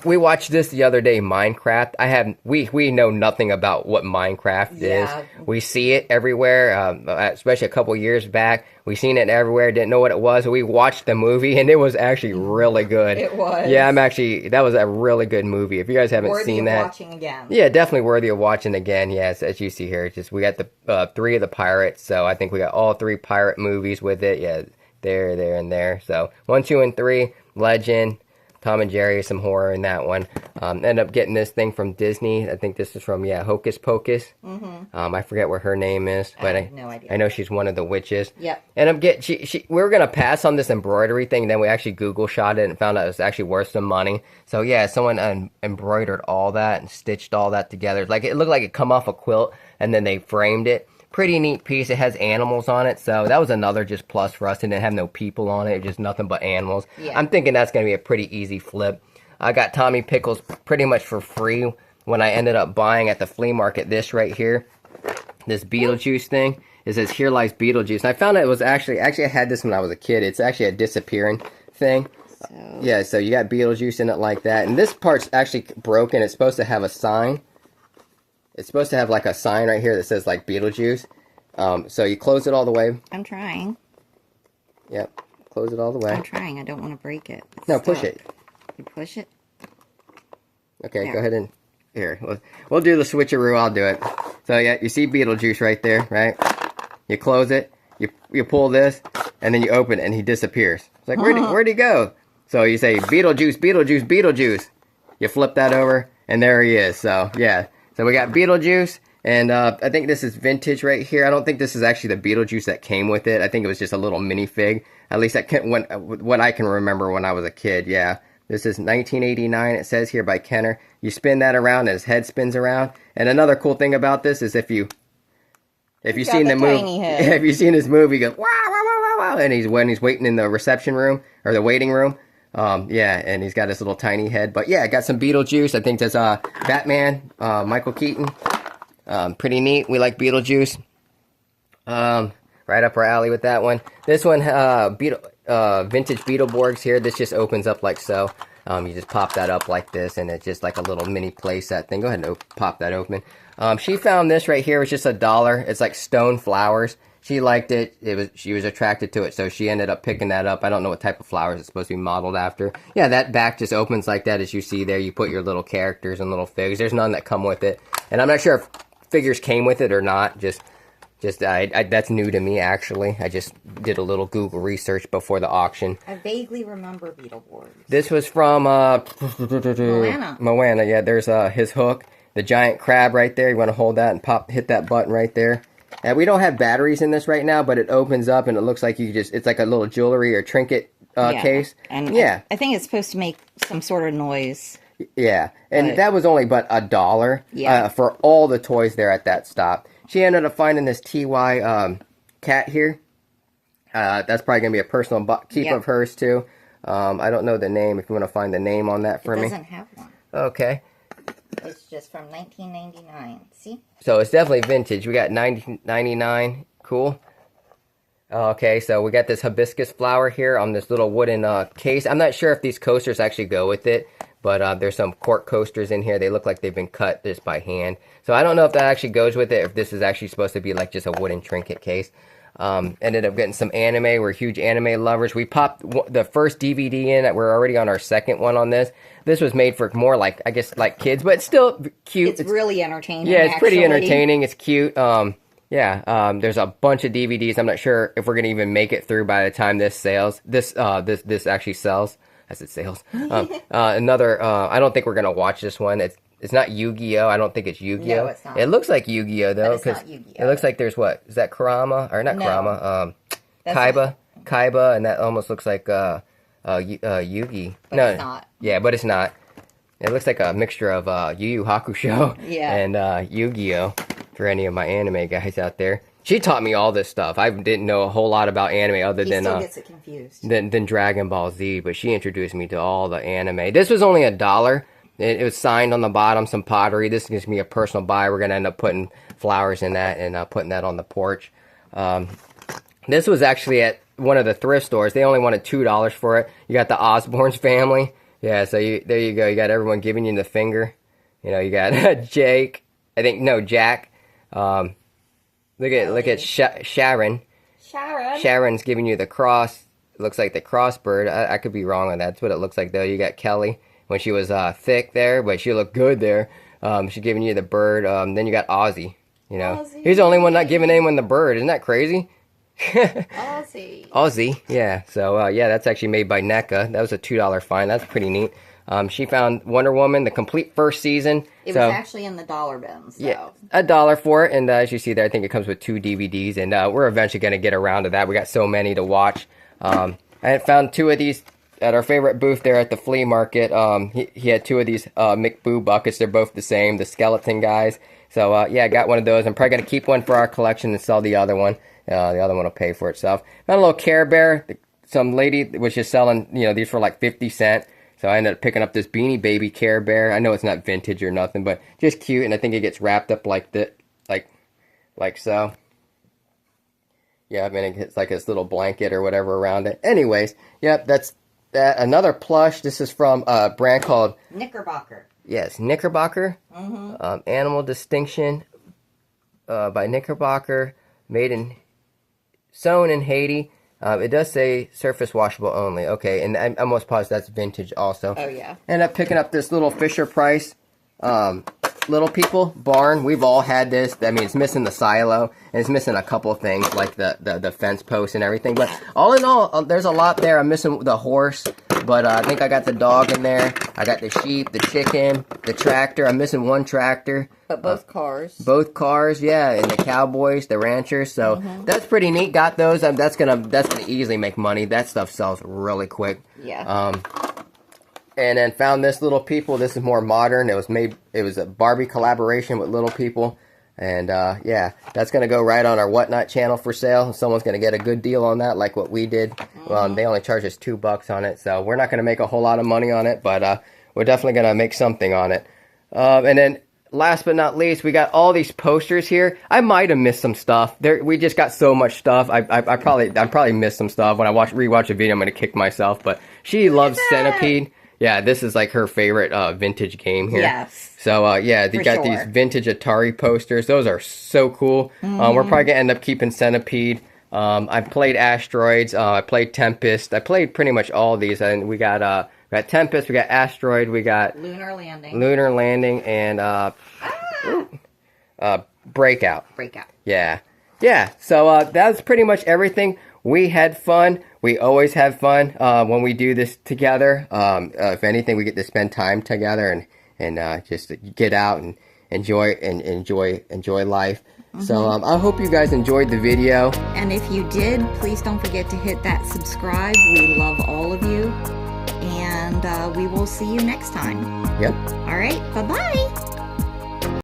We watched this the other day, Minecraft. We know nothing about what Minecraft is. We see it everywhere, especially a couple years back. We seen it everywhere, didn't know what it was. We watched the movie, and it was actually really good. It was. Yeah, that was a really good movie. If you guys haven't seen that. Worthy of watching again. Yeah, definitely worthy of watching again. Yes, as you see here, we got the 3 of the pirates, so I think we got all 3 pirate movies with it. Yeah, there, and there. So 1, 2, and 3, Legend. Tom and Jerry, some horror in that one. End up getting this thing from Disney. I think this is from, Hocus Pocus. I forget what her name is, but I have no idea. I know she's one of the witches. Yep. And we were going to pass on this embroidery thing, and then we actually Google shot it and found out it was actually worth some money. So yeah, someone embroidered all that and stitched all that together. Like it looked like it come off a quilt, and then they framed it. Pretty neat piece. It has animals on it, so that was another just plus for us. It didn't have no people on it, just nothing but animals. Yeah. I'm thinking that's going to be a pretty easy flip. I got Tommy Pickles pretty much for free when I ended up buying at the flea market this right here. This Beetlejuice thing. It says, "Here lies Beetlejuice." And I found out it was actually I had this when I was a kid. It's actually a disappearing thing. Yeah, so you got Beetlejuice in it like that. And this part's actually broken. It's supposed to have a sign. It's supposed to have like a sign right here that says like Beetlejuice. So you close it all the way. I'm trying. Yep. Close it all the way. I'm trying. I don't want to break it. No, push it. You push it? Okay, There. go ahead and... Here, we'll do the switcheroo. I'll do it. So yeah, you see Beetlejuice right there, right? You close it. You pull this, and then you open it, and he disappears. It's like, where'd he go? So you say, Beetlejuice, Beetlejuice, Beetlejuice. You flip that over, and there he is. So, yeah. So we got Beetlejuice, and I think this is vintage right here. I don't think this is actually the Beetlejuice that came with it. I think it was just a little minifig. At least what I can remember when I was a kid, yeah. This is 1989, it says here by Kenner. You spin that around, and his head spins around. And another cool thing about this is if you've seen the movie, if you've seen this movie, he goes, wow, wow, wow, wow, wow, and when he's waiting in the reception room, or the waiting room, yeah, and he's got his little tiny head. But yeah, I got some Beetlejuice. I think that's Batman, Michael Keaton. Pretty neat. We like Beetlejuice. Right up our alley with that one. This one, vintage Beetleborgs here. This just opens up like so. You just pop that up like this, and it's just like a little mini playset thing. Go ahead and pop that open. She found this right here. It's just $1. It's like stone flowers. She liked it. She was attracted to it, so she ended up picking that up. I don't know what type of flowers it's supposed to be modeled after. Yeah, that back just opens like that, as you see there. You put your little characters and little figs. There's none that come with it, and I'm not sure if figures came with it or not. That's new to me, actually. I just did a little Google research before the auction. I vaguely remember Beetleborgs. This was from Moana. Moana. Yeah, there's his hook, the giant crab right there. You want to hold that and hit that button right there. And we don't have batteries in this right now, but it opens up and it looks like it's like a little jewelry or trinket case. And yeah, I think it's supposed to make some sort of noise. Yeah, and that was only but $1 for all the toys there at that stop. She ended up finding this TY cat here. That's probably going to be a personal keep of hers, too. I don't know the name, if you want to find the name on that for me. It doesn't have one. Okay. It's just from 1999. See? So it's definitely vintage. We got 1999. Cool. Okay, so we got this hibiscus flower here on this little wooden case. I'm not sure if these coasters actually go with it, but there's some cork coasters in here. They look like they've been cut just by hand. So I don't know if that actually goes with it, if this is actually supposed to be like just a wooden trinket case. Ended up getting some anime. We're huge anime lovers. We popped the first DVD in. We're already on our second one on this. This was made for more like, I guess, like kids, but it's still cute. It's really entertaining. Yeah, it's pretty actually. entertaining. It's cute. There's a bunch of DVDs. I'm not sure if we're gonna even make it through by the time this sales. This actually sells. I said sales. Another. I don't think we're gonna watch this one. It's not Yu-Gi-Oh. I don't think it's Yu-Gi-Oh. No, it's not. It looks like Yu-Gi-Oh though, But it's not Yu-Gi-Oh. it looks like there's what is that Kurama or not No. Kurama? That's Kaiba, and that almost looks like Yugi. But No, it's not. Yeah, but it's not. It looks like a mixture of Yu Yu Hakusho Yeah. and Yu-Gi-Oh! For any of my anime guys out there. She taught me all this stuff. I didn't know a whole lot about anime other He than still gets it confused. than Dragon Ball Z, but she introduced me to all the anime. This was only $1. It was signed on the bottom, some pottery. This is going to be a personal buy. We're going to end up putting flowers in that and putting that on the porch. This was actually at one of the thrift stores. They only wanted $2 for it. You got the Osborne's family. Yeah, so there you go. You got everyone giving you the finger. You know, you got Jake. Jack. Look at Sharon. Sharon's giving you the cross. It looks like the crossbird. I could be wrong on that. That's what it looks like though. You got Kelly when she was thick there, but she looked good there. She's giving you the bird. Then you got Ozzy. You know, he's the only one not giving anyone the bird. Isn't that crazy? Aussie, yeah. So yeah, that's actually made by NECA. That was a $2 find. That's pretty neat. She found Wonder Woman, the complete first season. It was actually in the dollar bins. So. Yeah, $1 for it. And as you see there, I think it comes with 2 DVDs. And we're eventually going to get around to that. We got so many to watch. I had found 2 of these at our favorite booth there at the flea market. He had 2 of these McBoo buckets. They're both the same, the skeleton guys. So yeah, I got one of those. I'm probably going to keep one for our collection and sell the other one. The other one will pay for itself. Found a little Care Bear. Some lady was just selling, these for like 50 cents. So I ended up picking up this Beanie Baby Care Bear. I know it's not vintage or nothing, but just cute. And I think it gets wrapped up like that, like so. Yeah, I mean, it gets like this little blanket or whatever around it. Anyways, yep, that's that. Another plush. This is from a brand called Knickerbocker. Yes, Knickerbocker. Animal Distinction by Knickerbocker. Sewn in Haiti. It does say surface washable only. Okay, and I'm almost positive that's vintage also. Oh, yeah. Ended up picking up this little Fisher-Price Little People barn. We've all had this. I mean, it's missing the silo, and it's missing a couple things like the fence post and everything. But all in all, there's a lot there. I'm missing the horse, but I think I got the dog in there. I got the sheep, the chicken, the tractor. I'm missing one tractor. But both cars. Both cars, yeah, and the cowboys, the ranchers. So that's pretty neat. Got those. That's gonna easily make money. That stuff sells really quick. Yeah. And then found this Little People. This is more modern. It was a Barbie collaboration with Little People. And yeah, that's gonna go right on our Whatnot channel for sale. Someone's gonna get a good deal on that, like what we did. They only charged us $2 on it, so we're not gonna make a whole lot of money on it, but we're definitely gonna make something on it. And then last but not least, we got all these posters here. I might have missed some stuff. We just got so much stuff. I probably missed some stuff. When I rewatch a video, I'm gonna kick myself. But she loves Centipede. Yeah, this is like her favorite vintage game here. Yes. So yeah, they got these vintage Atari posters. Those are so cool. We're probably gonna end up keeping Centipede. I played Asteroids. I played Tempest. I played pretty much all these, and we got Tempest. We got Asteroid. We got Lunar Landing, and Breakout. Yeah. So that's pretty much everything. We had fun. We always have fun when we do this together. If anything, we get to spend time together and just get out and enjoy life. So I hope you guys enjoyed the video. And if you did, please don't forget to hit that subscribe. We love all of you. And we will see you next time. Yep. All right. Bye-bye.